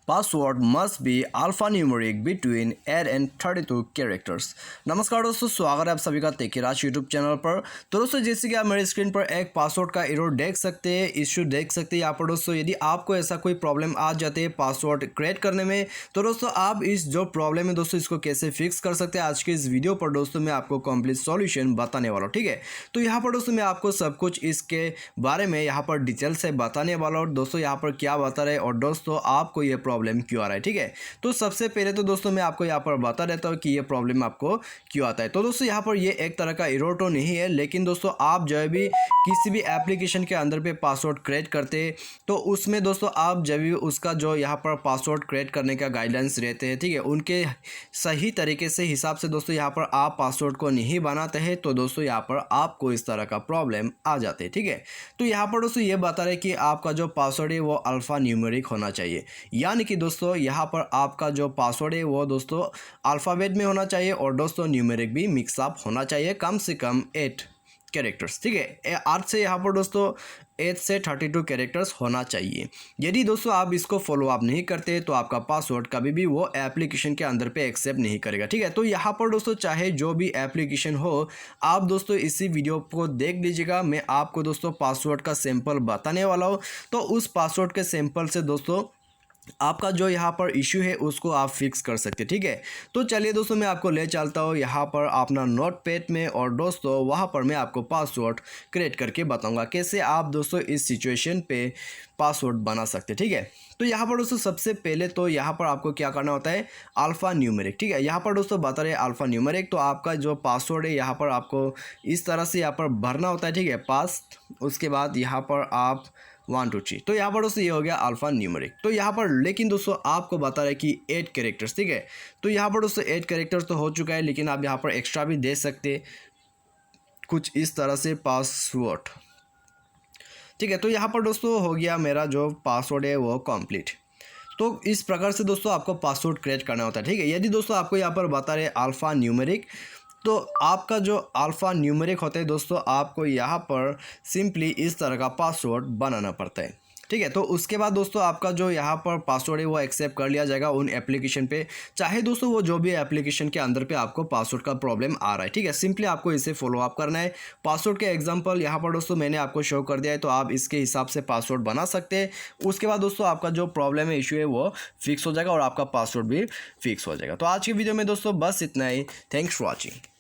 Password must be alphanumeric between 8 and 32 characters. नमस्कार दोस्तों, स्वागत है आप सभी का तेकीराज यूट्यूब चैनल पर। तो दोस्तों जैसे कि आप मेरे स्क्रीन पर एक पासवर्ड का एरर देख सकते हैं, इश्यू देख सकते हैं यहाँ पर। दोस्तों यदि आपको ऐसा कोई प्रॉब्लम आ जाती है पासवर्ड क्रिएट करने में, तो दोस्तों आप इस जो प्रॉब्लम है दोस्तों इसको कैसे फिक्स कर सकते हैं, आज के इस वीडियो पर दोस्तों मैं आपको कंप्लीट सॉल्यूशन बताने वाला हूँ। ठीक है, तो यहाँ पर दोस्तों मैं आपको सब कुछ इसके बारे में यहाँ पर डिटेल से बताने वाला हूँ। दोस्तों यहाँ पर क्या बता रहे हैं और दोस्तों आपको ये प्रॉब्लम क्यों आ रहा है। ठीक है, तो सबसे पहले तो दोस्तों मैं आपको यहाँ पर बता देता हूँ कि ये प्रॉब्लम आपको क्यों आता है। तो दोस्तों यहाँ पर ये एक तरह का एरर तो नहीं है, लेकिन दोस्तों आप जो है भी किसी भी एप्लीकेशन के अंदर पे पासवर्ड क्रिएट करते हैं तो उसमें दोस्तों आप जब भी उसका जो यहाँ पर पासवर्ड क्रिएट करने का गाइडलाइंस रहते हैं, ठीक है, उनके सही तरीके से हिसाब से दोस्तों यहाँ पर आप पासवर्ड को नहीं बनाते हैं तो दोस्तों यहाँ पर आपको इस तरह का प्रॉब्लम आ जाते हैं। ठीक है, तो यहाँ पर दोस्तों ये बता रहे कि आपका जो पासवर्ड है वो अल्फा न्यूमेरिक होना चाहिए, यानी कि दोस्तों यहाँ पर आपका जो पासवर्ड है वो दोस्तों अल्फ़ाबेट में होना चाहिए और दोस्तों न्यूमेरिक भी मिक्सअप होना चाहिए, कम से कम 8 कैरेक्टर्स। ठीक है, 8 से यहाँ पर दोस्तों 8 से 32 कैरेक्टर्स होना चाहिए। यदि दोस्तों आप इसको फॉलो अप नहीं करते तो आपका पासवर्ड कभी भी वो एप्लीकेशन के अंदर पे एक्सेप्ट नहीं करेगा। ठीक है, तो यहाँ पर दोस्तों चाहे जो भी एप्लीकेशन हो, आप दोस्तों इसी वीडियो को देख लीजिएगा। मैं आपको दोस्तों पासवर्ड का सैंपल बताने वाला हूँ, तो उस पासवर्ड के सैंपल से दोस्तों आपका जो यहाँ पर इशू है उसको आप फिक्स कर सकते हैं। ठीक है, तो चलिए दोस्तों मैं आपको ले चलता हूँ यहाँ पर अपना नोटपैड में और दोस्तों वहाँ पर मैं आपको पासवर्ड क्रिएट करके बताऊँगा कैसे आप दोस्तों इस सिचुएशन पे पासवर्ड बना सकते हैं। ठीक है, तो यहाँ पर दोस्तों सबसे पहले तो यहाँ पर आपको क्या करना होता है, अल्फ़ा न्यूमेरिक। ठीक है, यहाँ पर दोस्तों बता रहे हैं अल्फ़ा न्यूमेरिक, तो आपका जो पासवर्ड है यहाँ पर आपको इस तरह से यहाँ पर भरना होता है। ठीक है, पास, उसके बाद यहाँ पर आप 1 2 3, तो यहाँ पर दोस्तों ये हो गया अल्फ़ा न्यूमेरिक। तो यहाँ पर लेकिन दोस्तों आपको बता रहे कि 8 कैरेक्टर्स। ठीक है, तो यहाँ पर दोस्तों 8 कैरेक्टर्स तो हो चुका है, लेकिन आप यहाँ पर एक्स्ट्रा भी दे सकते कुछ इस तरह से पासवर्ड। ठीक है, तो यहाँ पर दोस्तों हो गया मेरा जो पासवर्ड है वो कंप्लीट। तो इस प्रकार से दोस्तों आपको पासवर्ड क्रिएट करना होता है। ठीक है, यदि दोस्तों आपको यहाँ पर बता रहे अल्फ़ा न्यूमेरिक, तो आपका जो अल्फ़ा न्यूमेरिक होता है दोस्तों आपको यहाँ पर सिंपली इस तरह का पासवर्ड बनाना पड़ता है। ठीक है, तो उसके बाद दोस्तों आपका जो यहाँ पर पासवर्ड है वो एक्सेप्ट कर लिया जाएगा उन एप्लीकेशन पे, चाहे दोस्तों वो जो भी एप्लीकेशन के अंदर पे आपको पासवर्ड का प्रॉब्लम आ रहा है। ठीक है, सिंपली आपको इसे फॉलो अप करना है। पासवर्ड के एग्जांपल यहाँ पर दोस्तों मैंने आपको शो कर दिया है, तो आप इसके हिसाब से पासवर्ड बना सकते हैं। उसके बाद दोस्तों आपका जो प्रॉब्लम है, इशू है, वो फिक्स हो जाएगा और आपका पासवर्ड भी फिक्स हो जाएगा। तो आज की वीडियो में दोस्तों बस इतना ही। Thanks for watching.